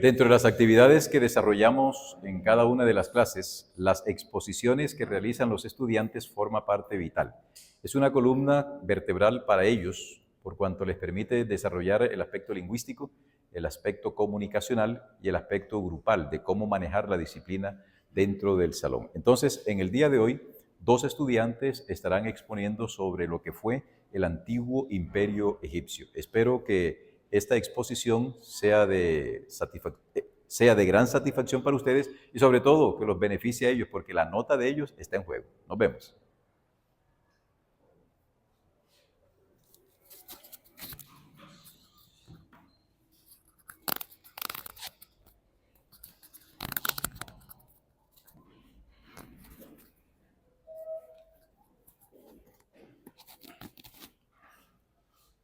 Dentro de las actividades que desarrollamos en cada una de las clases, las exposiciones que realizan los estudiantes forma parte vital. Es una columna vertebral para ellos, por cuanto les permite desarrollar el aspecto lingüístico, el aspecto comunicacional y el aspecto grupal de cómo manejar la disciplina dentro del salón. Entonces, en el día de hoy, 2 estudiantes estarán exponiendo sobre lo que fue el antiguo imperio egipcio. Espero que esta exposición sea de gran satisfacción para ustedes y sobre todo que los beneficie a ellos, porque la nota de ellos está en juego. Nos vemos.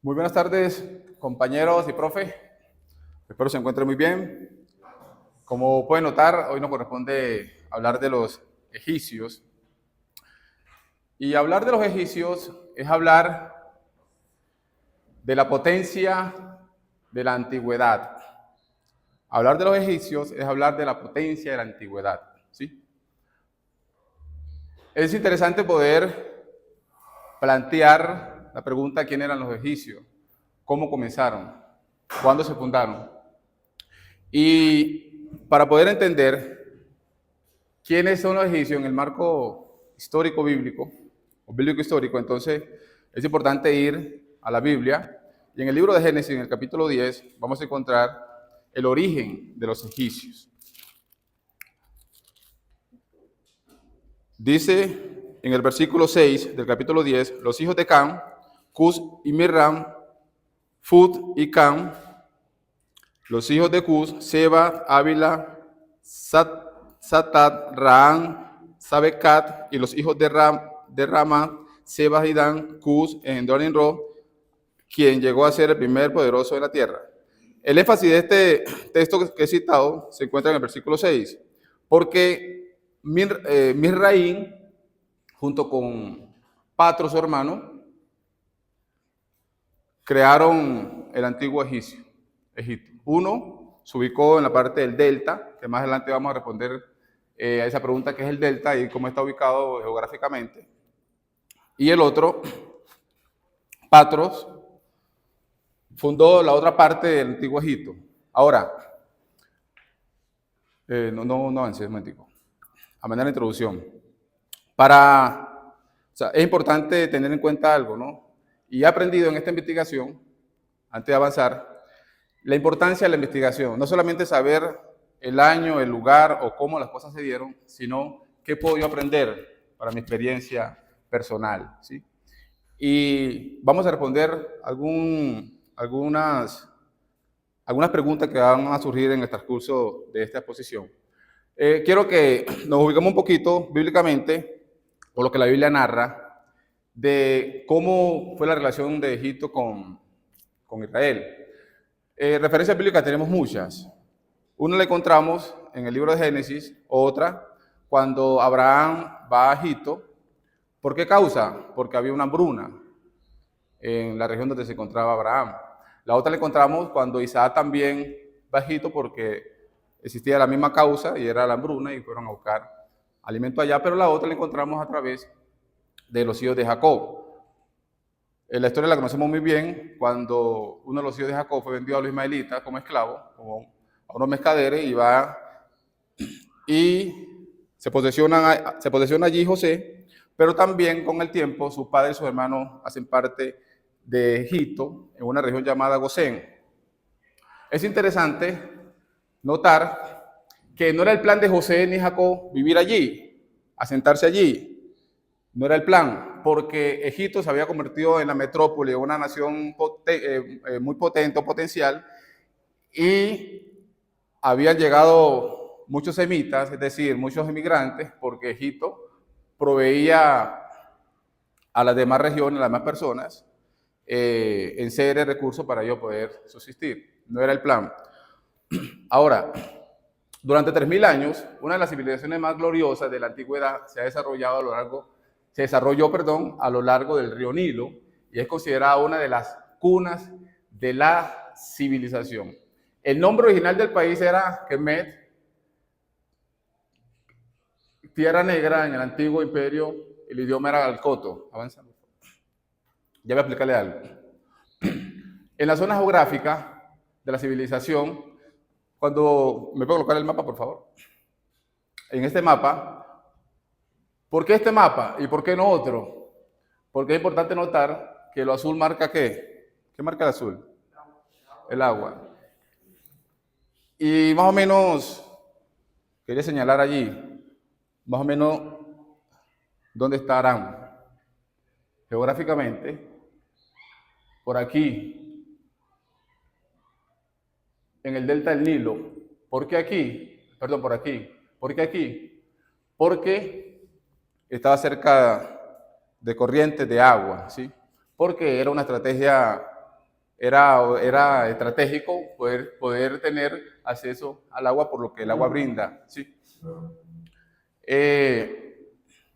Muy buenas tardes, compañeros y profe. Espero se encuentren muy bien. Como pueden notar, hoy nos corresponde hablar de los egipcios. Y hablar de los egipcios es hablar de la potencia de la antigüedad. Hablar de los egipcios es hablar de la potencia de la antigüedad, ¿sí? Es interesante poder plantear la pregunta: ¿quién eran los egipcios? ¿Cómo comenzaron? ¿Cuándo se fundaron? Y para poder entender quiénes son los egipcios en el marco histórico bíblico, o bíblico histórico, entonces es importante ir a la Biblia, y en el libro de Génesis, en el capítulo 10, vamos a encontrar el origen de los egipcios. Dice en el versículo 6 del capítulo 10, los hijos de Cam, Cus y Mirram, Fud y Cam, los hijos de Cus, Seba, Ávila, Satat, Raam, Sabecat, y los hijos de Rama, Seba y Dan, Cus, engendró a Nimrod, quien llegó a ser el primer poderoso de la tierra. El énfasis de este texto que he citado se encuentra en el versículo 6, porque Misraim, junto con Patro, su hermano, crearon el antiguo Egipto. Uno se ubicó en la parte del delta, que más adelante vamos a responder a esa pregunta, ¿qué es el delta y cómo está ubicado geográficamente? Y el otro, Patros, fundó la otra parte del antiguo Egipto. Ahora, no avance un momentico. A manera de introducción. Es importante tener en cuenta algo, ¿no? Y he aprendido en esta investigación, antes de avanzar, la importancia de la investigación. No solamente saber el año, el lugar o cómo las cosas se dieron, sino qué puedo yo aprender para mi experiencia personal, ¿sí? Y vamos a responder algunas preguntas que van a surgir en el transcurso de esta exposición. Quiero que nos ubiquemos un poquito bíblicamente, o lo que la Biblia narra, de cómo fue la relación de Egipto con Israel. Referencias bíblicas tenemos muchas. Una la encontramos en el libro de Génesis, otra cuando Abraham va a Egipto. ¿Por qué causa? Porque había una hambruna en la región donde se encontraba Abraham. La otra la encontramos cuando Isaac también va a Egipto porque existía la misma causa y era la hambruna y fueron a buscar alimento allá, pero la otra la encontramos a través de los hijos de Jacob. La historia la conocemos muy bien, cuando uno de los hijos de Jacob fue vendido a los ismaelitas como esclavo, a unos mercaderes, y se posesiona allí José, pero también con el tiempo sus padres y sus hermanos hacen parte de Egipto, en una región llamada Gosén. Es interesante notar que no era el plan de José ni Jacob vivir allí, asentarse allí. No era el plan, porque Egipto se había convertido en la metrópoli, una nación muy potente o potencial, y habían llegado muchos semitas, es decir, muchos inmigrantes, porque Egipto proveía a las demás regiones, a las demás personas, en serie de recursos para ellos poder subsistir. No era el plan. Ahora, durante 3000 años, una de las civilizaciones más gloriosas de la antigüedad se desarrolló a lo largo del río Nilo, y es considerada una de las cunas de la civilización. El nombre original del país era Kemet, Tierra Negra. En el antiguo imperio el idioma era Galcoto. Avanza. Ya voy a explicarle algo. En la zona geográfica de la civilización, cuando me puedo colocar el mapa, por favor. En este mapa, ¿por qué este mapa y por qué no otro? Porque es importante notar que lo azul marca ¿qué? ¿Qué marca el azul? El agua. Y más o menos, quería señalar allí, más o menos, ¿dónde está Aram? Geográficamente, por aquí, en el delta del Nilo. ¿Por qué aquí? Perdón, por aquí. ¿Por qué aquí? Porque estaba cerca de corrientes de agua, ¿sí? Porque era una estrategia, era estratégico poder tener acceso al agua por lo que el agua brinda, ¿sí?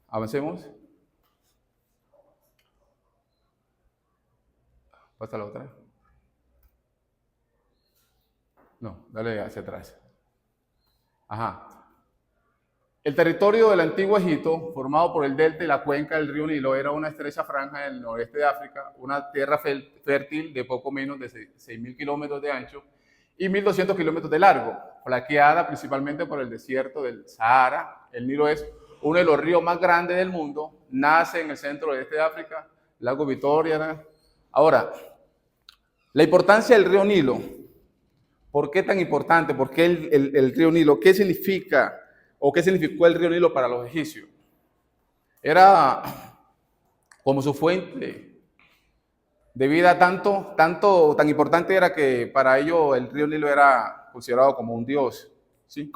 Avancemos. Pasa la otra. No, dale hacia atrás. Ajá. El territorio del antiguo Egipto, formado por el delta y la cuenca del río Nilo, era una estrecha franja en el noreste de África, una tierra fértil de poco menos de 6.000 kilómetros de ancho y 1.200 kilómetros de largo, flanqueada principalmente por el desierto del Sahara. El Nilo es uno de los ríos más grandes del mundo, nace en el centro oeste de África, lago Victoria. Ahora, la importancia del río Nilo. ¿Por qué tan importante? ¿Por qué el río Nilo? ¿Qué significa o qué significó el río Nilo para los egipcios? Era como su fuente de vida, tan importante era que para ellos el río Nilo era considerado como un dios, ¿sí?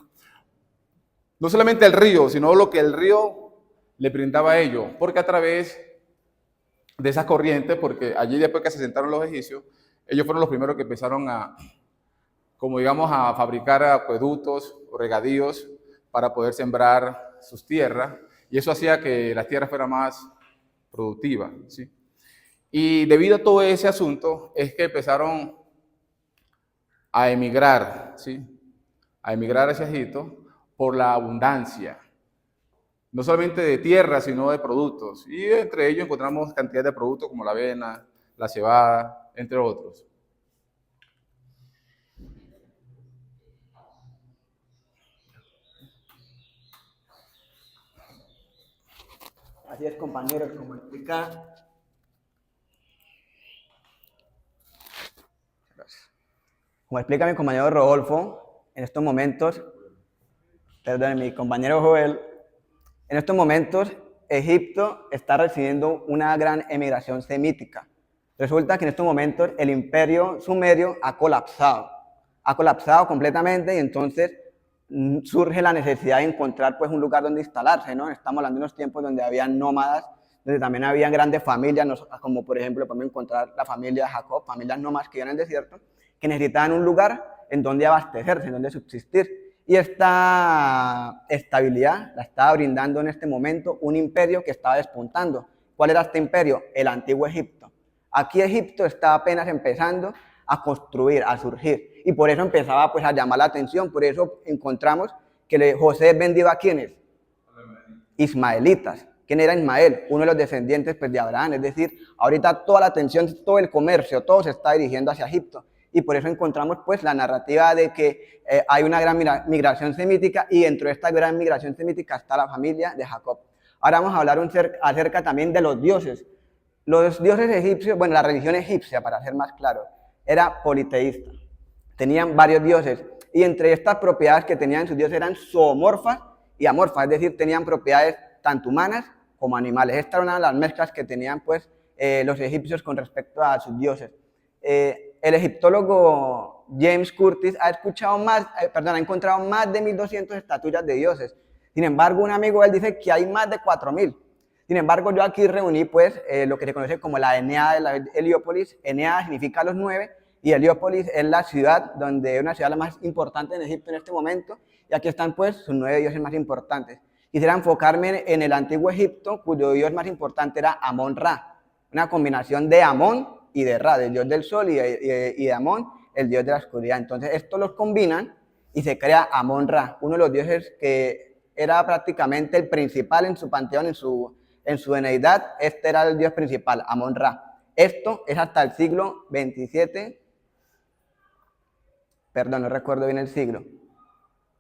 No solamente el río, sino lo que el río le brindaba a ellos, porque a través de esas corrientes, porque allí después que se asentaron los egipcios, ellos fueron los primeros que empezaron como digamos, a fabricar acueductos o regadíos para poder sembrar sus tierras, y eso hacía que las tierras fueran más productivas, ¿sí? Y debido a todo ese asunto es que empezaron a emigrar, ¿sí? A emigrar hacia Egipto por la abundancia, no solamente de tierra, sino de productos, y entre ellos encontramos cantidad de productos como la avena, la cebada, entre otros. Así es, compañeros, como explica mi compañero Rodolfo, en estos momentos, perdón, mi compañero Joel, en estos momentos Egipto está recibiendo una gran emigración semítica. Resulta que en estos momentos el imperio sumerio ha colapsado completamente, y entonces surge la necesidad de encontrar pues un lugar donde instalarse, ¿no? Estamos hablando de unos tiempos donde había nómadas, donde también habían grandes familias, como por ejemplo podemos encontrar la familia de Jacob, familias nómadas que vivían en el desierto, que necesitaban un lugar en donde abastecerse, en donde subsistir. Y esta estabilidad la estaba brindando en este momento un imperio que estaba despuntando. ¿Cuál era este imperio? El antiguo Egipto. Aquí Egipto estaba apenas empezando a construir, a surgir, y por eso empezaba pues a llamar la atención. Por eso encontramos que José es vendido a ¿quiénes? Ismaelitas. ¿Quién era Ismael? Uno de los descendientes pues, de Abraham. Es decir, ahorita toda la atención, todo el comercio, todo se está dirigiendo hacia Egipto, y por eso encontramos pues la narrativa de que hay una gran migración semítica, y dentro de esta gran migración semítica está la familia de Jacob. Ahora vamos a hablar acerca también de los dioses. Los dioses egipcios, bueno, la religión egipcia, para ser más claro, era politeísta. Tenían varios dioses, y entre estas propiedades que tenían sus dioses eran zoomorfas y amorfas, es decir, tenían propiedades tanto humanas como animales. Esta era una de las mezclas que tenían pues los egipcios con respecto a sus dioses. El egiptólogo James Curtis ha encontrado más de 1.200 estatuillas de dioses. Sin embargo, un amigo de él dice que hay más de 4.000. Sin embargo, yo aquí reuní pues lo que se conoce como la Eneada de la Heliópolis. Eneada significa los 9, y Heliópolis es la ciudad una ciudad la más importante en Egipto en este momento, y aquí están pues sus 9 dioses más importantes. Quisiera enfocarme en el antiguo Egipto, cuyo dios más importante era Amón-Ra, una combinación de Amón y de Ra, del dios del sol y de Amón, el dios de la oscuridad. Entonces, estos los combinan y se crea Amon-Ra, uno de los dioses que era prácticamente el principal en su panteón, en su deidad. Este era el dios principal, Amon-Ra. Esto es hasta el siglo XXVII, perdón, no recuerdo bien el siglo,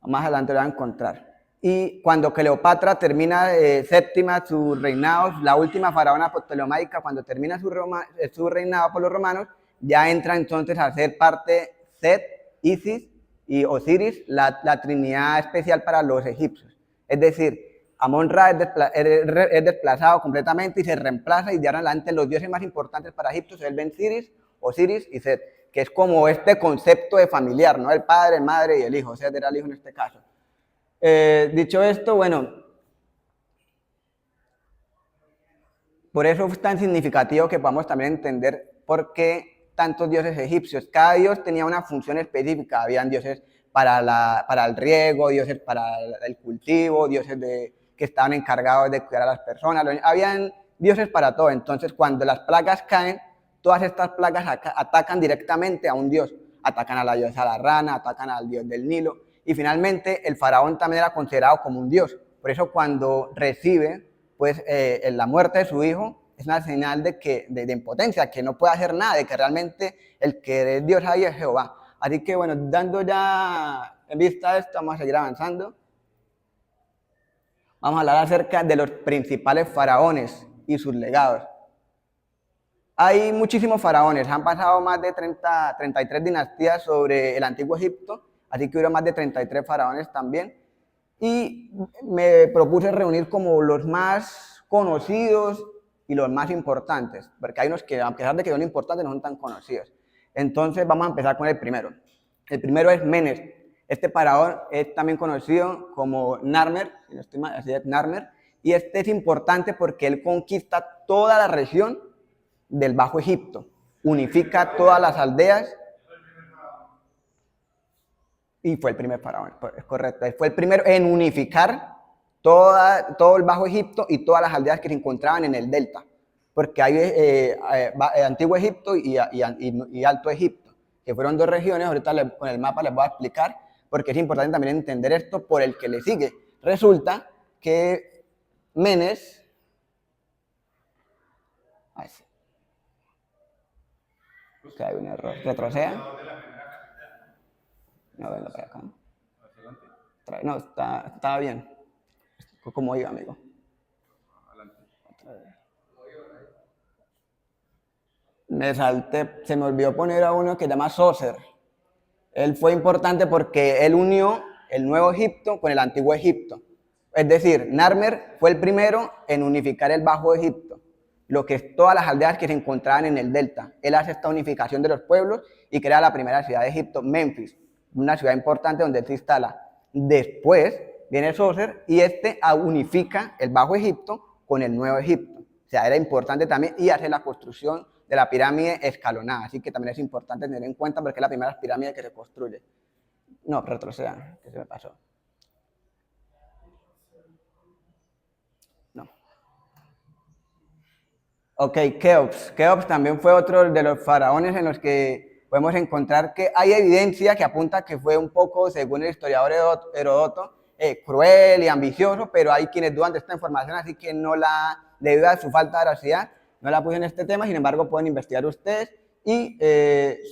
más adelante lo voy a encontrar. Y cuando Cleopatra termina séptima su reinado, la última faraona ptolomaica, cuando termina su reinado por los romanos, ya entra entonces a ser parte Set, Isis y Osiris, la trinidad especial para los egipcios. Es decir, Amon-Ra es desplazado completamente y se reemplaza, y de ahora en adelante los dioses más importantes para Egipto se vuelven Osiris y Set, que es como este concepto de familiar, ¿no? El padre, madre y el hijo. Set era el hijo en este caso. Dicho esto, bueno, por eso es tan significativo que podamos también entender por qué tantos dioses egipcios. Cada dios tenía una función específica. Habían dioses para el riego, dioses para el cultivo, dioses que estaban encargados de cuidar a las personas. Habían dioses para todo. Entonces, cuando las plagas caen, todas estas plagas atacan directamente a un dios. Atacan a la diosa la rana, atacan al dios del Nilo. Y finalmente, el faraón también era considerado como un dios. Por eso, cuando recibe pues, la muerte de su hijo, es una señal de impotencia, que no puede hacer nada, de que realmente el que es Dios ahí es Jehová. Así que, bueno, dando ya en vista esto, vamos a seguir avanzando. Vamos a hablar acerca de los principales faraones y sus legados. Hay muchísimos faraones, han pasado más de 33 dinastías sobre el Antiguo Egipto, así que hubo más de 33 faraones también. Y me propuse reunir como los más conocidos y los más importantes, porque hay unos que, a pesar de que son importantes, no son tan conocidos. Entonces vamos a empezar con el primero. El primero es Menes. Este faraón es también conocido como Narmer, si no estoy mal, así es, Narmer, y este es importante porque él conquista toda la región del Bajo Egipto, unifica todas las aldeas y fue el primer faraón, es correcto. Él fue el primero en unificar todo el Bajo Egipto y todas las aldeas que se encontraban en el delta, porque hay Antiguo Egipto y Alto Egipto, que fueron dos regiones. Ahorita con el mapa les voy a explicar, porque es importante también entender esto por el que le sigue. Resulta que Menes, que hay un error, retroceda. No, venga para acá. No, está bien. Como iba, amigo. Me salté, se me olvidó poner a uno que se llama Sócer. Él fue importante porque él unió el Nuevo Egipto con el Antiguo Egipto. Es decir, Narmer fue el primero en unificar el Bajo Egipto, lo que es todas las aldeas que se encontraban en el delta. Él hace esta unificación de los pueblos y crea la primera ciudad de Egipto, Memphis, una ciudad importante donde él se instala. Después viene Sócer y unifica el Bajo Egipto con el Nuevo Egipto. O sea, era importante también, y hace la construcción de la pirámide escalonada. Así que también es importante tener en cuenta porque es la primera pirámide que se construye. No, retroceda, que se me pasó. No. Ok, Keops. Keops también fue otro de los faraones en los que podemos encontrar que hay evidencia que apunta que fue un poco, según el historiador Heródoto, cruel y ambicioso, pero hay quienes dudan de esta información, así que debido a su falta de veracidad, no la puse en este tema. Sin embargo, pueden investigar ustedes. Y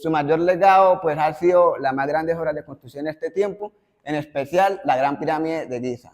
su mayor legado pues ha sido las más grandes obras de construcción en este tiempo, en especial la Gran Pirámide de Giza.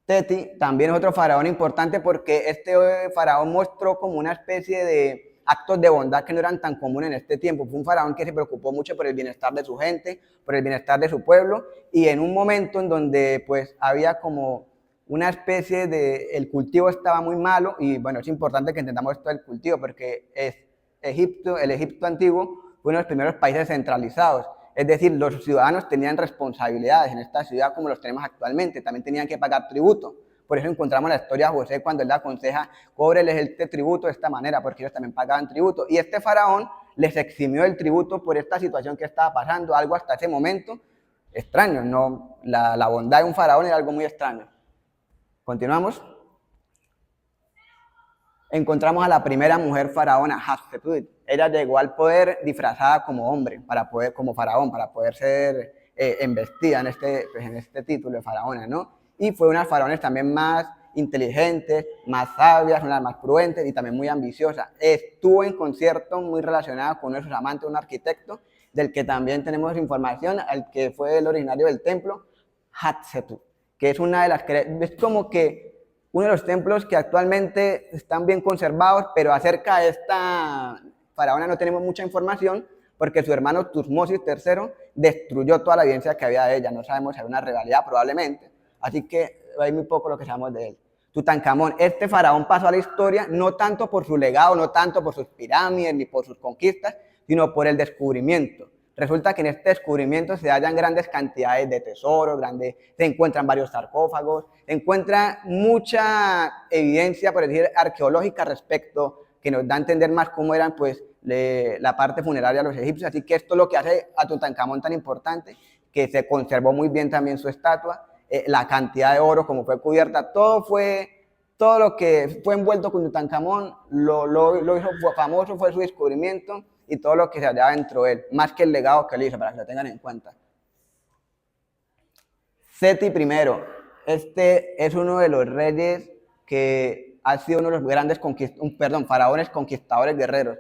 Teti también es otro faraón importante porque este faraón mostró como una especie de actos de bondad que no eran tan comunes en este tiempo. Fue un faraón que se preocupó mucho por el bienestar de su gente, por el bienestar de su pueblo, y en un momento en donde pues había como una especie el cultivo estaba muy malo, y bueno, es importante que entendamos esto del cultivo porque el Egipto antiguo fue uno de los primeros países centralizados. Es decir, los ciudadanos tenían responsabilidades en esta ciudad como los tenemos actualmente, también tenían que pagar tributo. Por eso encontramos la historia de José cuando él le aconseja, cóbreles este tributo de esta manera, porque ellos también pagaban tributo. Y este faraón les eximió el tributo por esta situación que estaba pasando, algo hasta ese momento extraño, ¿no? La bondad de un faraón era algo muy extraño. Continuamos. encontramos a la primera mujer faraona, Hatshepsut. Ella llegó al poder disfrazada como hombre, como faraón, para poder ser embestida pues, en este título de faraona, ¿no? Y fue una de las faraones también más inteligentes, más sabias, una de las más prudentes y también muy ambiciosa. Estuvo en concierto muy relacionada con uno de sus amantes, un arquitecto, del que también tenemos información, al que fue el originario del templo, Hatshepsut, que es una de las, es como que uno de los templos que actualmente están bien conservados, pero acerca de esta faraona no tenemos mucha información, porque su hermano Tutmosis III destruyó toda la evidencia que había de ella. No sabemos si hay una rivalidad, probablemente. Así que hay muy poco lo que sabemos de él. Tutankamón, este faraón pasó a la historia no tanto por su legado, no tanto por sus pirámides ni por sus conquistas, sino por el descubrimiento. Resulta que en este descubrimiento se hallan grandes cantidades de tesoros, se encuentran varios sarcófagos, se encuentra mucha evidencia, por decir, arqueológica respecto, que nos da a entender más cómo eran pues, la parte funeraria de los egipcios. Así que esto es lo que hace a Tutankamón tan importante, que se conservó muy bien también su estatua, la cantidad de oro, como fue cubierta, todo lo que fue envuelto con Tutankamón, lo hizo famoso, fue su descubrimiento y todo lo que se hallaba dentro de él, más que el legado que él hizo, para que lo tengan en cuenta. Seti I, este es uno de los reyes que ha sido uno de los grandes faraones conquistadores guerreros.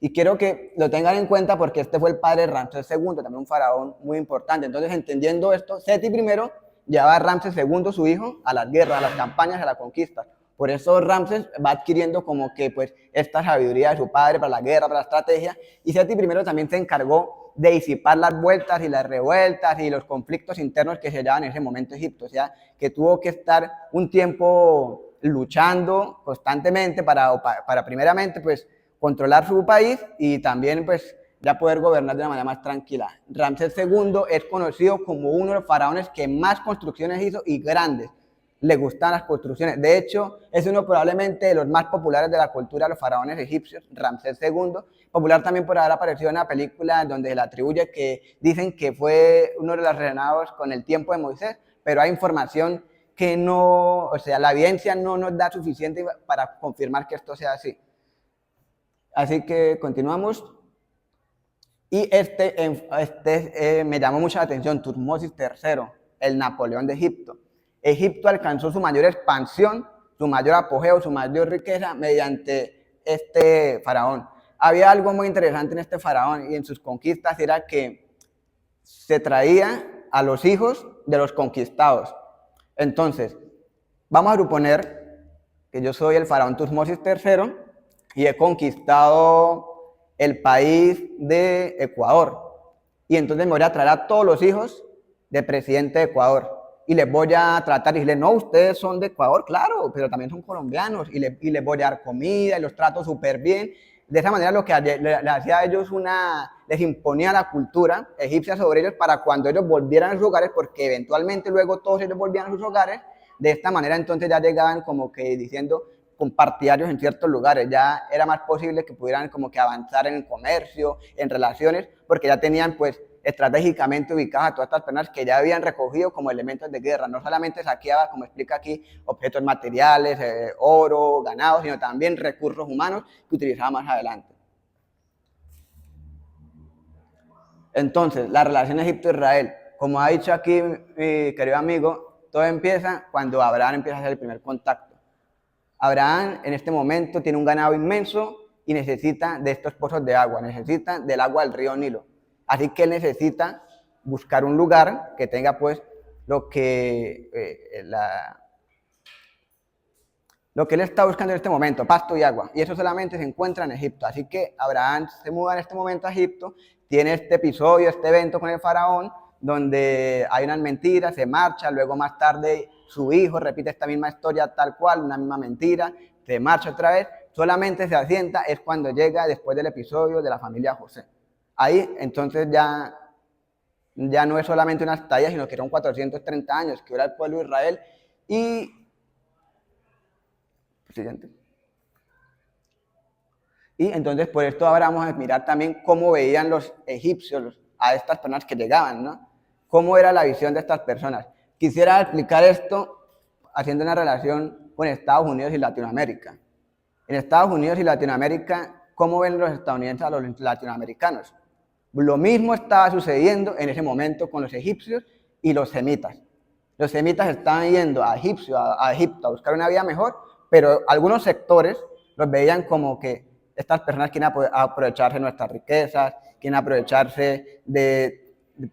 Y quiero que lo tengan en cuenta porque este fue el padre de Ramsés II, también un faraón muy importante. Entonces, entendiendo esto, Seti I llevaba a Ramsés II, su hijo, a las guerras, a las campañas, a la conquista. Por eso Ramsés va adquiriendo como que pues esta sabiduría de su padre para la guerra, para la estrategia. Y Seti I también se encargó de disipar las vueltas y las revueltas y los conflictos internos que se daban en ese momento en Egipto. O sea, que tuvo que estar un tiempo luchando constantemente para primeramente pues controlar su país y también pues ya poder gobernar de una manera más tranquila. Ramsés II es conocido como uno de los faraones que más construcciones hizo y grandes. Le gustan las construcciones. De hecho, es uno probablemente de los más populares de la cultura de los faraones egipcios, Ramsés II. Popular también por haber aparecido en una película donde se le atribuye que dicen que fue uno de los relacionados con el tiempo de Moisés, pero hay información que no, o sea, la evidencia no nos da suficiente para confirmar que esto sea así. Así que continuamos. Y me llamó mucho la atención, Tutmosis III, el Napoleón de Egipto. Egipto alcanzó su mayor expansión, su mayor apogeo, su mayor riqueza mediante este faraón. Había algo muy interesante en este faraón y en sus conquistas, era que se traía a los hijos de los conquistados. Entonces, vamos a suponer que yo soy el faraón Tutmosis III y he conquistado el país de Ecuador. Y entonces me voy a traer a todos los hijos del presidente de Ecuador. Y les voy a tratar y decirles, no, ustedes son de Ecuador, claro, pero también son colombianos. Y les voy a dar comida y los trato súper bien. De esa manera lo que le hacía a ellos les imponía la cultura egipcia sobre ellos para cuando ellos volvieran a sus hogares, porque eventualmente luego todos ellos volvían a sus hogares. De esta manera entonces ya llegaban como que diciendo, con partidarios en ciertos lugares, ya era más posible que pudieran como que avanzar en el comercio, en relaciones, porque ya tenían pues estratégicamente ubicadas a todas estas personas que ya habían recogido como elementos de guerra. No solamente saqueaba, como explica aquí, objetos materiales, oro, ganado, sino también recursos humanos que utilizaba más adelante. Entonces, la relación Egipto-Israel, como ha dicho aquí mi querido amigo, todo empieza cuando Abraham empieza a hacer el primer contacto. Abraham en este momento tiene un ganado inmenso y necesita de estos pozos de agua, necesita del agua del río Nilo. Así que él necesita buscar un lugar que tenga pues lo que él está buscando en este momento, pasto y agua. Y eso solamente se encuentra en Egipto. Así que Abraham se muda en este momento a Egipto, tiene este episodio, este evento con el faraón, donde hay unas mentiras, se marcha, luego más tarde su hijo repite esta misma historia tal cual, una misma mentira, se marcha otra vez, solamente se asienta, es cuando llega después del episodio de la familia José. Ahí entonces ya no es solamente una estadía, sino que son 430 años que dura el pueblo de Israel. Y siguiente. Y entonces por esto ahora vamos a mirar también cómo veían los egipcios a estas personas que llegaban, ¿no? Cómo era la visión de estas personas. Quisiera explicar esto haciendo una relación con Estados Unidos y Latinoamérica. En Estados Unidos y Latinoamérica, ¿cómo ven los estadounidenses a los latinoamericanos? Lo mismo estaba sucediendo en ese momento con los egipcios y los semitas. Los semitas estaban yendo a Egipto a buscar una vida mejor, pero algunos sectores los veían como que estas personas quieren aprovecharse de nuestras riquezas, quieren aprovecharse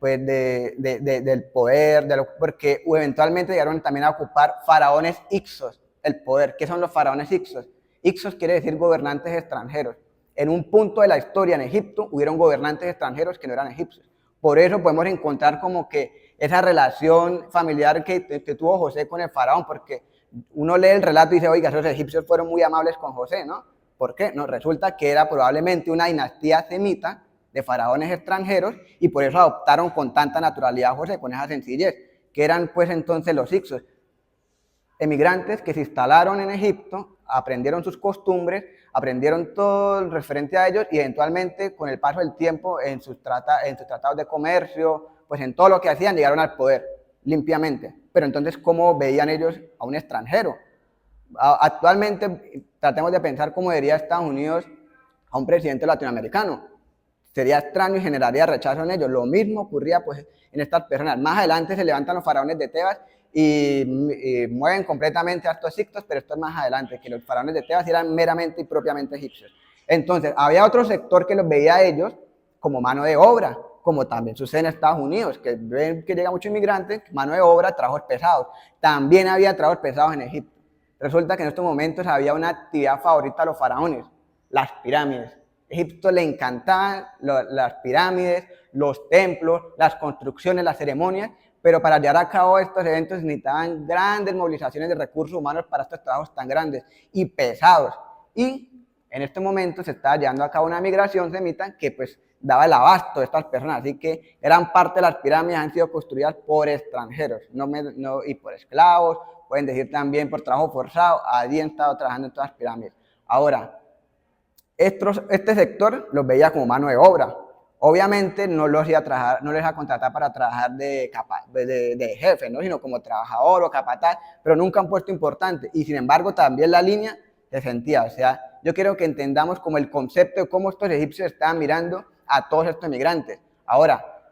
pues del poder, porque eventualmente llegaron también a ocupar faraones ixos, el poder. ¿Qué son los faraones ixos? Ixos quiere decir gobernantes extranjeros. En un punto de la historia en Egipto hubieron gobernantes extranjeros que no eran egipcios. Por eso podemos encontrar como que esa relación familiar que tuvo José con el faraón, porque uno lee el relato y dice, oiga, esos egipcios fueron muy amables con José, ¿no? ¿Por qué? No, resulta que era probablemente una dinastía semita de faraones extranjeros y por eso adoptaron con tanta naturalidad a José, con esa sencillez, que eran pues entonces los ixos, emigrantes que se instalaron en Egipto, aprendieron sus costumbres, aprendieron todo el referente a ellos y eventualmente con el paso del tiempo en sus tratados de comercio, pues en todo lo que hacían llegaron al poder limpiamente. Pero entonces, ¿cómo veían ellos a un extranjero? Actualmente tratemos de pensar cómo vería Estados Unidos a un presidente latinoamericano. Sería extraño y generaría rechazo en ellos. Lo mismo ocurría pues en estas personas. Más adelante se levantan los faraones de Tebas y mueven completamente a estos egipcios, pero esto es más adelante, que los faraones de Tebas eran meramente y propiamente egipcios. Entonces, había otro sector que los veía a ellos como mano de obra, como también sucede en Estados Unidos, que ven que llega mucho inmigrante, mano de obra, trabajos pesados. También había trabajos pesados en Egipto. Resulta que en estos momentos había una actividad favorita a los faraones, las pirámides. Egipto le encantaban las pirámides, los templos, las construcciones, las ceremonias, pero para llevar a cabo estos eventos necesitaban grandes movilizaciones de recursos humanos para estos trabajos tan grandes y pesados. Y en este momento se estaba llevando a cabo una migración semita que pues daba el abasto de estas personas, así que gran parte de las pirámides han sido construidas por extranjeros y por esclavos, pueden decir también por trabajo forzado, allí han estado trabajando en todas las pirámides. Ahora, este sector los veía como mano de obra. Obviamente no los iba a contratar para trabajar de jefe, ¿no? Sino como trabajador o capataz, pero nunca un puesto importante. Y sin embargo también la línea se sentía. O sea, yo quiero que entendamos como el concepto de cómo estos egipcios estaban mirando a todos estos migrantes. Ahora,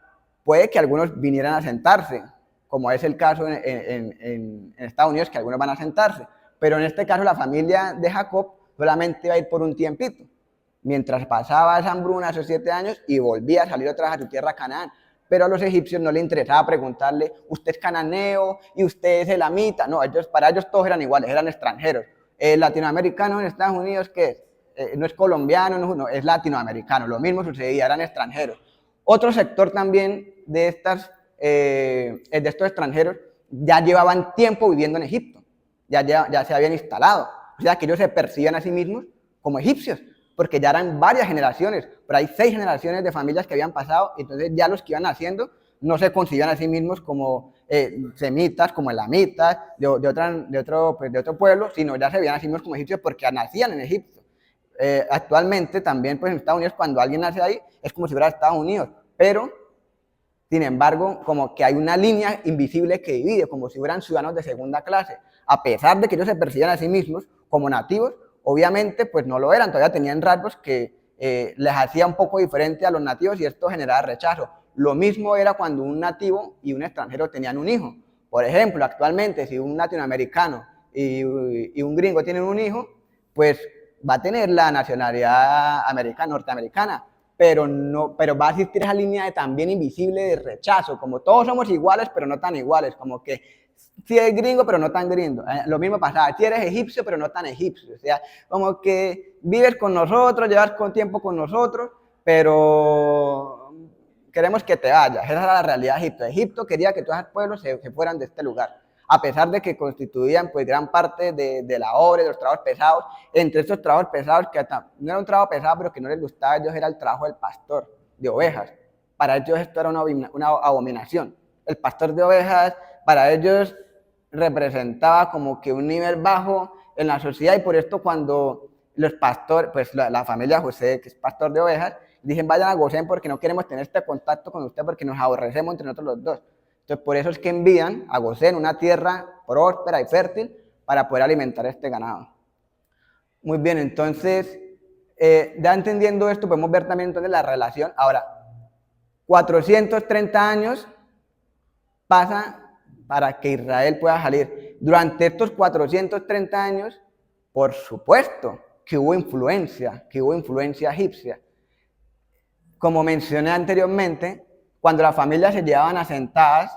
puede que algunos vinieran a sentarse, como es el caso en Estados Unidos, que algunos van a sentarse. Pero en este caso la familia de Jacob solamente iba a ir por un tiempito. Mientras pasaba esa hambruna, esos 7 años, y volvía a salir otra vez a su tierra Canaán. Pero a los egipcios no les interesaba preguntarle, usted es cananeo y usted es elamita. No, para ellos todos eran iguales, eran extranjeros. El latinoamericano en Estados Unidos, ¿qué es? No es colombiano, no, es latinoamericano. Lo mismo sucedía, eran extranjeros. Otro sector también de estos extranjeros ya llevaban tiempo viviendo en Egipto, ya se habían instalado. O sea, que ellos se percibían a sí mismos como egipcios, porque ya eran varias generaciones, pero hay 6 generaciones de familias que habían pasado, entonces ya los que iban naciendo no se concibían a sí mismos como semitas, como elamitas, de otro pueblo, sino ya se veían a sí mismos como egipcios porque nacían en Egipto. Actualmente también pues en Estados Unidos cuando alguien nace ahí es como si fuera Estados Unidos, pero sin embargo como que hay una línea invisible que divide, como si fueran ciudadanos de segunda clase, a pesar de que ellos se percibían a sí mismos como nativos. Obviamente, pues no lo eran, todavía tenían rasgos que les hacía un poco diferente a los nativos y esto generaba rechazo. Lo mismo era cuando un nativo y un extranjero tenían un hijo. Por ejemplo, actualmente, si un latinoamericano y un gringo tienen un hijo, pues va a tener la nacionalidad norteamericana, pero va a existir esa línea también invisible de rechazo, como todos somos iguales, pero no tan iguales, como que si eres gringo, pero no tan gringo. Lo mismo pasaba, si eres egipcio, pero no tan egipcio. O sea, como que vives con nosotros, llevas tiempo con nosotros, pero queremos que te vayas. Esa era la realidad de Egipto. Egipto quería que todos los pueblos se fueran de este lugar, a pesar de que constituían pues gran parte de la obra, de los trabajos pesados. Entre estos trabajos pesados, que no era un trabajo pesado, pero que no les gustaba a ellos, era el trabajo del pastor de ovejas. Para ellos esto era una abominación. El pastor de ovejas, para ellos representaba como que un nivel bajo en la sociedad, y por esto cuando los pastores, pues la familia de José, que es pastor de ovejas, dicen vayan a Gosén porque no queremos tener este contacto con usted porque nos aborrecemos entre nosotros los dos. Entonces por eso es que envían a Gosén, una tierra próspera y fértil, para poder alimentar este ganado. Muy bien, entonces, ya entendiendo esto, podemos ver también entonces la relación. Ahora, 430 años pasa para que Israel pueda salir. Durante estos 430 años, por supuesto, que hubo influencia egipcia. Como mencioné anteriormente, cuando las familias se llevaban asentadas,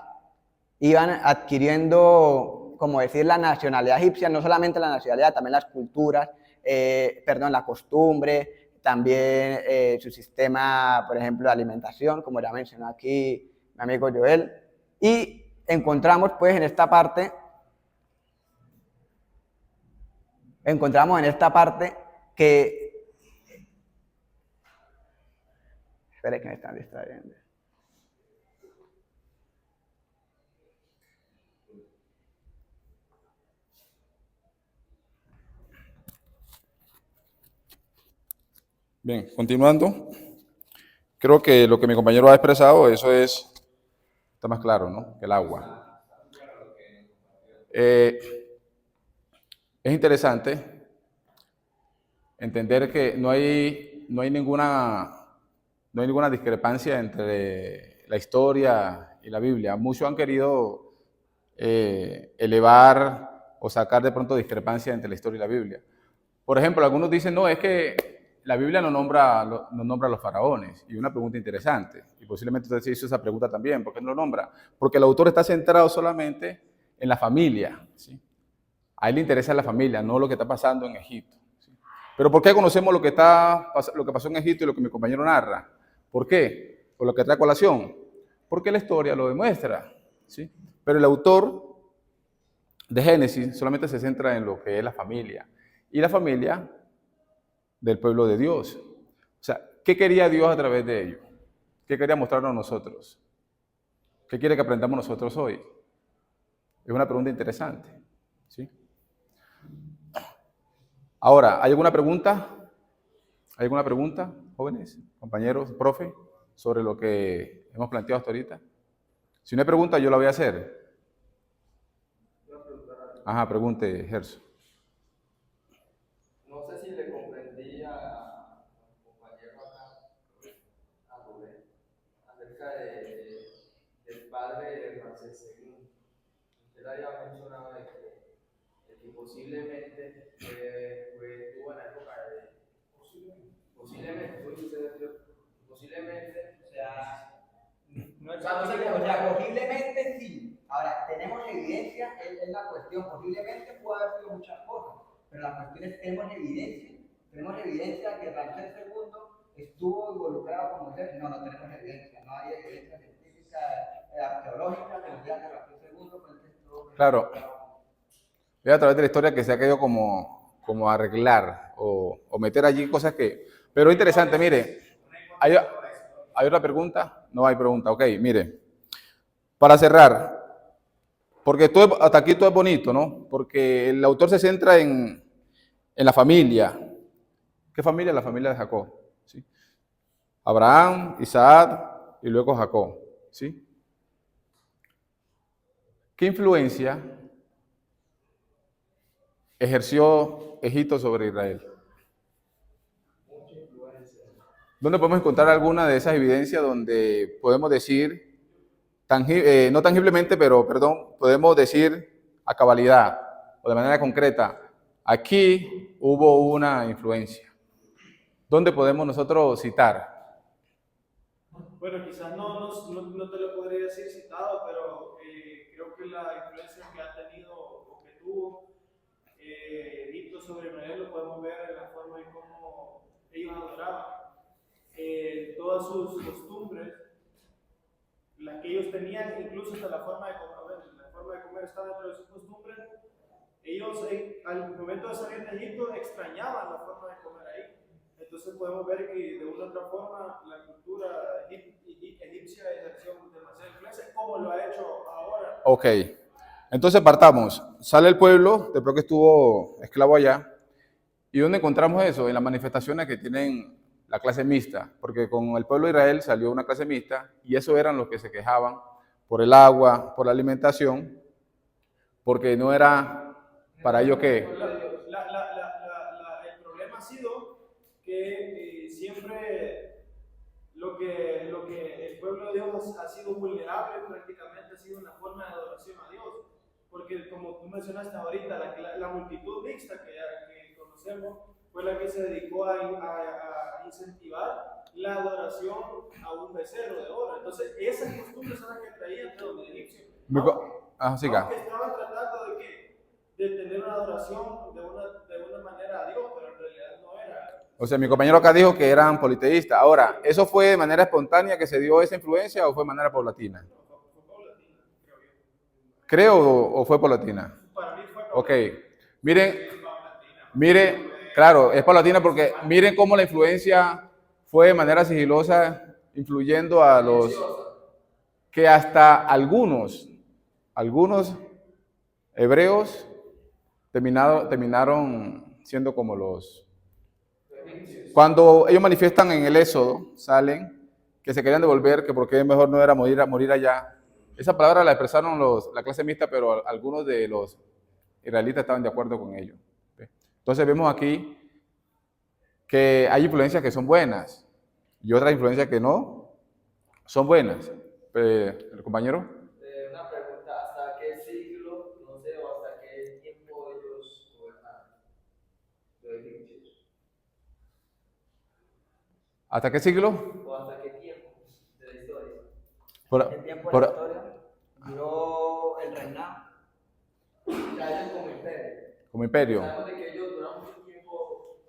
iban adquiriendo, como decir, la nacionalidad egipcia, no solamente la nacionalidad, también las culturas, la costumbre, también su sistema, por ejemplo, de alimentación, como ya mencionó aquí mi amigo Joel. Y encontramos pues en esta parte que... Espera que me están distrayendo. Bien, continuando. Creo que lo que mi compañero ha expresado, está más claro, ¿no? Que el agua. Es interesante entender que no hay ninguna discrepancia entre la historia y la Biblia. Muchos han querido elevar o sacar de pronto discrepancia entre la historia y la Biblia. Por ejemplo, algunos dicen, no, es que la Biblia no nombra a los faraones. Y una pregunta interesante, y posiblemente usted se hizo esa pregunta también, ¿por qué no lo nombra? Porque el autor está centrado solamente en la familia, ¿sí? A él le interesa la familia, no lo que está pasando en Egipto, ¿sí? Pero ¿por qué conocemos lo que pasó en Egipto y lo que mi compañero narra? ¿Por qué? Por lo que trae a colación. Porque la historia lo demuestra, ¿sí? Pero el autor de Génesis solamente se centra en lo que es la familia. Y la familia del pueblo de Dios. O sea, ¿qué quería Dios a través de ello? ¿Qué quería mostrarnos a nosotros? ¿Qué quiere que aprendamos nosotros hoy? Es una pregunta interesante, ¿sí? Ahora, ¿hay alguna pregunta? ¿Hay alguna pregunta, jóvenes, compañeros, profe, sobre lo que hemos planteado hasta ahorita? Si no hay pregunta, yo la voy a hacer. Ajá, pregunte, Gerson. No sé si le comprendí a compañero acá, a Rubén, acerca del padre de Ramsés II. Él había mencionado de que posiblemente tuvo en la época de... Posiblemente, o sea... Posiblemente sí. Ahora, tenemos evidencia, es la cuestión, posiblemente puede haber sido muchas cosas, pero la cuestión es que tenemos evidencia que Ramsés II estuvo involucrado con Moisés. No tenemos evidencia, no hay evidencia científica, arqueológica que nos diga que Ramsés II fue el que estuvo. Claro, es a través de la historia que se ha querido como arreglar o meter allí cosas que... Pero es interesante, mire, ¿hay otra pregunta? No hay pregunta, ok, mire. Para cerrar, porque hasta aquí todo es bonito, ¿no? Porque el autor se centra en la familia. ¿Qué familia? La familia de Jacob, ¿sí? Abraham, Isaac y luego Jacob, ¿sí? ¿Qué influencia ejerció Egipto sobre Israel? ¿Dónde podemos encontrar alguna de esas evidencias donde podemos decir, no tangiblemente, pero perdón, podemos decir a cabalidad o de manera concreta, aquí hubo una influencia? ¿Dónde podemos nosotros citar? Bueno, quizás no te lo podría decir citado, pero creo que la influencia que ha tenido o que tuvo Egipto sobre Israel lo podemos ver en la forma en cómo ellos adoraban. Todas sus costumbres, las que ellos tenían, incluso hasta la forma de comer está dentro de sus costumbres. Ellos al momento de salir de Egipto extrañaban la forma de comer ahí. Entonces podemos ver que de una u otra forma la cultura egipcia ejerció demasiada influencia, como lo ha hecho ahora. Ok, entonces partamos. Sale el pueblo, después que estuvo esclavo allá, ¿y dónde encontramos eso? En las manifestaciones que tienen la clase mixta, porque con el pueblo de Israel salió una clase mixta y eso eran los que se quejaban por el agua, por la alimentación, porque no era para ellos que... El sido vulnerable, prácticamente ha sido una forma de adoración a Dios. Porque como tú mencionaste ahorita, la multitud mixta que conocemos fue la que se dedicó a incentivar la adoración a un becerro de oro. Entonces, esas costumbres son las que traían de los egipcios. Siga. Aunque estaban tratando de tener una adoración de una manera a Dios, pero en realidad no era. O sea, mi compañero acá dijo que eran politeístas. Ahora, ¿eso fue de manera espontánea que se dio esa influencia o fue de manera paulatina? Fue paulatina, creo yo. ¿Creo o fue paulatina? Para mí fue paulatina. Ok. Miren, claro, es paulatina porque miren cómo la influencia fue de manera sigilosa, influyendo a los que hasta algunos hebreos terminaron siendo como los... Cuando ellos manifiestan en el Éxodo, salen, que se querían devolver, que porque mejor no era morir allá. Esa palabra la expresaron la clase mixta, pero algunos de los israelitas estaban de acuerdo con ello. Entonces vemos aquí que hay influencias que son buenas y otras influencias que no son buenas. ¿El compañero? Una pregunta, ¿hasta qué siglo, no sé, o hasta qué tiempo ellos gobernaron los egipcios? ¿Hasta qué siglo? ¿O hasta qué tiempo de la historia? El tiempo de la historia duró el reinado. Ya ellos como imperio. Como imperio. Sabemos de que ellos duraron mucho tiempo.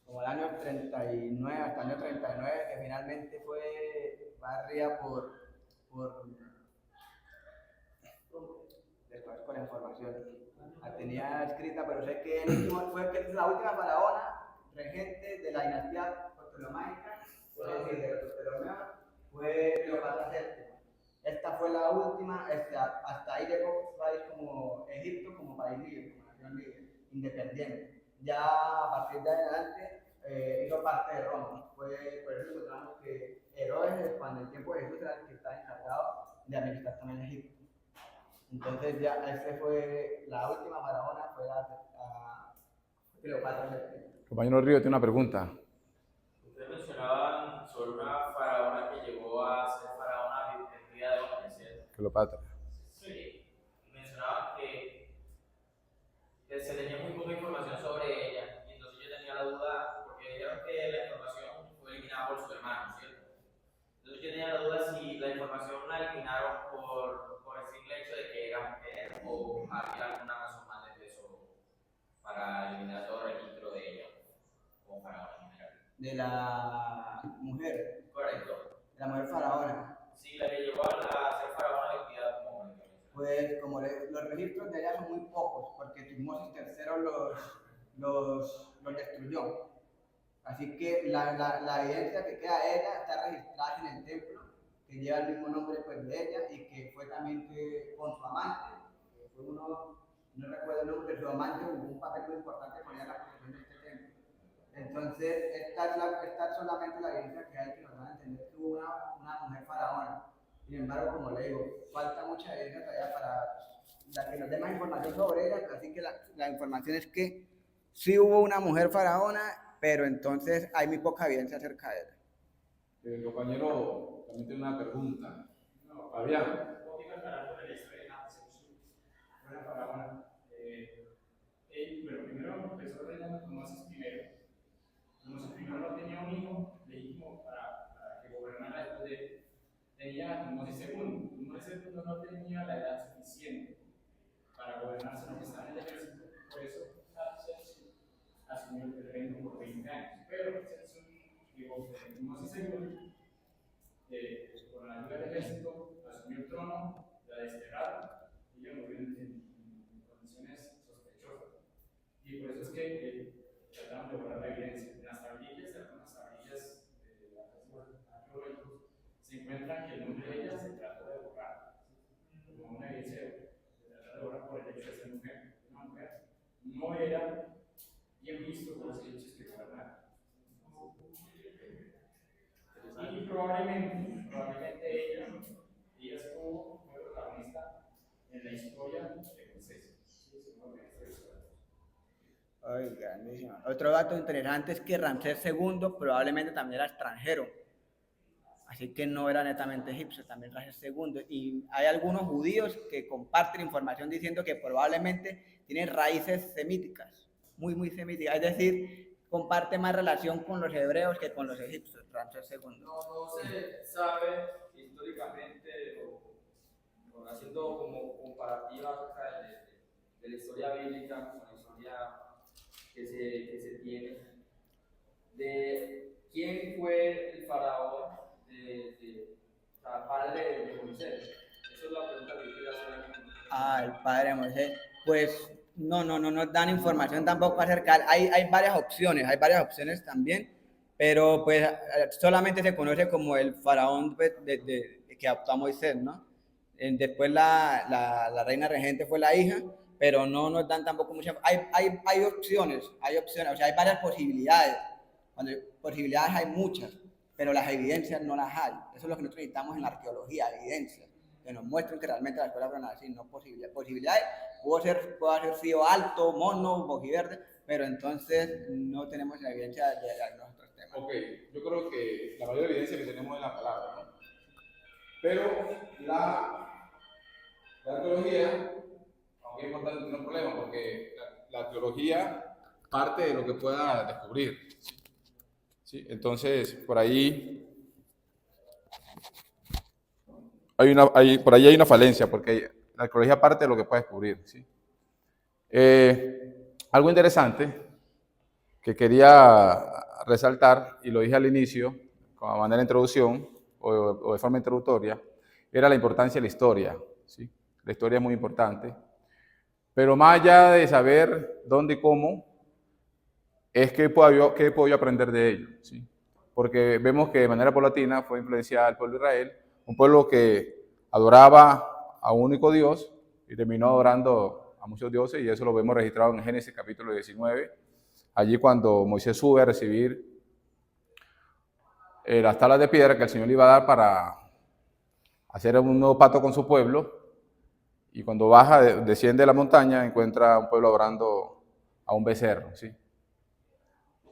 Como el año 39, hasta el año 39, que finalmente fue barrida después con la información. La tenía escrita, pero sé que fue la última faraona regente de la dinastía ptolomaica, es decir, de los Ptolomeos, fue Cleopatra VII. Esta fue la última, hasta ahí llegó un país como Egipto, como país libre, como nación libre, independiente. Ya a partir de adelante hizo parte de Roma. Por eso encontramos que Herodes, cuando en el tiempo de Jesús, era el que estaba encargado de administrar también Egipto. Entonces ya la última faraona fue Cleopatra VII. Compañero Río tiene una pregunta. Ustedes mencionaban sobre una faraona que llegó a ser faraona vestida de hombre, ¿cierto? Cleopatra. Sí. Mencionaban que se tenía muy poca información sobre ella. Y entonces yo tenía la duda, porque dijeron que la información fue eliminada por su hermano, ¿cierto? Entonces yo tenía la duda si la información la eliminaron por el simple hecho de que era mujer o había alguna razón más de peso para eliminar todo registro de ella como faraona en general. De la mujer. Correcto. De la mujer faraona. Sí, la que llevó a ser faraona vestida como hombre. Pues como los registros de ella son muy pocos, porque Tutmosis III los destruyó. Así que la evidencia que queda de ella está registrada en el templo, que lleva el mismo nombre pues, de ella y que fue también con su amante, que fue no recuerdo el nombre de su amante, jugó un papel muy importante con ella en la construcción de este templo. Entonces, esta es solamente la evidencia que hay que nos van a entender que hubo una mujer faraona. Sin embargo, como le digo, falta mucha evidencia todavía para que nos dé más información sobre ella, así que la información es que sí hubo una mujer faraona, pero entonces hay muy poca evidencia acerca de ella. El compañero también tiene una pregunta. Fabián. Una faraona. Bueno, primero empezó reinando Tutmosis I. Tutmosis I no tenía un hijo legítimo para que gobernara después de él. Tenía a Tutmosis II. Tutmosis II no tenía la edad suficiente para gobernar, sino que estaba en el ejército. Por eso Hatshepsut asumió el reino por 20 años. Pero Tutmosis II, con la ayuda del ejército, asumió el trono, la desterraron y ella murió en condiciones sospechosas. Y por eso es que trataron de borrar la evidencia. En las tablillas, algunas tablillas de la arqueológicos, se encuentra que el nombre de ella se trató de borrar, como una evidencia se trató de borrar por el hecho de ser mujer. Una mujer no era bien visto por los hechos que gobernaron. Y probablemente ella fue protagonista en la historia de Moisés. Ay, grandísima. Otro dato interesante es que Ramsés II probablemente también era extranjero. Así que no era netamente egipcio, también Ramsés II. Y hay algunos judíos que comparten información diciendo que probablemente tienen raíces semíticas, muy semíticas. Es decir, comparte más relación con los hebreos que con los egipcios, Ramsés II. No se sabe históricamente o haciendo como comparativa acerca de la historia bíblica con la historia que se tiene, de quién fue el faraón, o sea, padre de Moisés. Esa es la pregunta que quería hacer. El padre de Moisés, pues no nos dan información tampoco acerca. Hay varias opciones también, pero pues solamente se conoce como el faraón pues, que adoptó a Moisés, ¿no? Después la reina regente fue la hija, pero no nos dan tampoco mucha. Hay opciones, o sea, hay varias posibilidades. Cuando posibilidades hay muchas, pero las evidencias no las hay. Eso es lo que nosotros necesitamos en la arqueología, evidencias que nos muestren que realmente las cosas fueron así, no posibilidades. Posibilidades, pudo haber sido alto, mono, bojiverde, pero entonces no tenemos la evidencia de nuestros temas. Ok, yo creo que la mayor evidencia que tenemos es la palabra, ¿no? Pero la arqueología, aunque es importante, tiene un problema, porque la arqueología parte de lo que pueda descubrir. ¿Sí? Entonces, por ahí hay una falencia, porque la arqueología parte de lo que puede descubrir. ¿Sí? Algo interesante que quería resaltar, y lo dije al inicio, como manera de introducción, o de forma introductoria, era la importancia de la historia. ¿Sí? La historia es muy importante. Pero más allá de saber dónde y cómo, es qué puedo yo aprender de ello. ¿Sí? Porque vemos que de manera paulatina fue influenciada el pueblo de Israel, un pueblo que adoraba a un único Dios y terminó adorando a muchos dioses, y eso lo vemos registrado en Génesis capítulo 19, allí cuando Moisés sube a recibir las tablas de piedra que el Señor le iba a dar para hacer un nuevo pacto con su pueblo, y cuando baja, desciende de la montaña, encuentra a un pueblo adorando a un becerro. ¿Sí?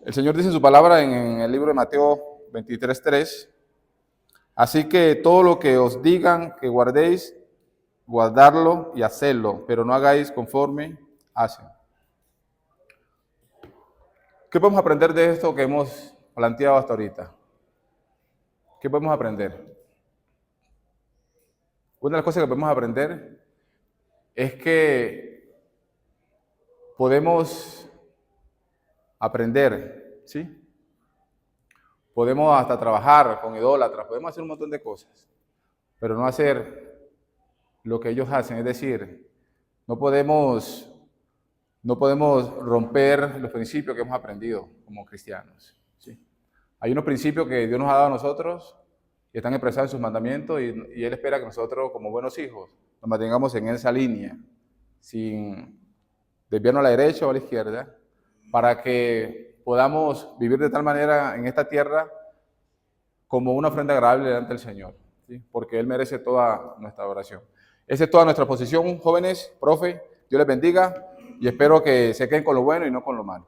El Señor dice en su palabra en el libro de Mateo 23:3, así que todo lo que os digan que guardéis, guardarlo y hacerlo, pero no hagáis conforme hacen. ¿Qué podemos aprender de esto que hemos planteado hasta ahorita? ¿Qué podemos aprender? Una de las cosas que podemos aprender es que podemos aprender, ¿sí? Podemos hasta trabajar con idólatras, podemos hacer un montón de cosas, pero no hacer lo que ellos hacen, es decir, no podemos romper los principios que hemos aprendido como cristianos. ¿Sí? Hay unos principios que Dios nos ha dado a nosotros y están expresados en sus mandamientos, y Él espera que nosotros, como buenos hijos, nos mantengamos en esa línea, sin desviarnos a la derecha o a la izquierda, para que podamos vivir de tal manera en esta tierra como una ofrenda agradable delante del Señor, ¿sí? Porque Él merece toda nuestra oración. Esa es toda nuestra posición, jóvenes, profe. Dios les bendiga y espero que se queden con lo bueno y no con lo malo.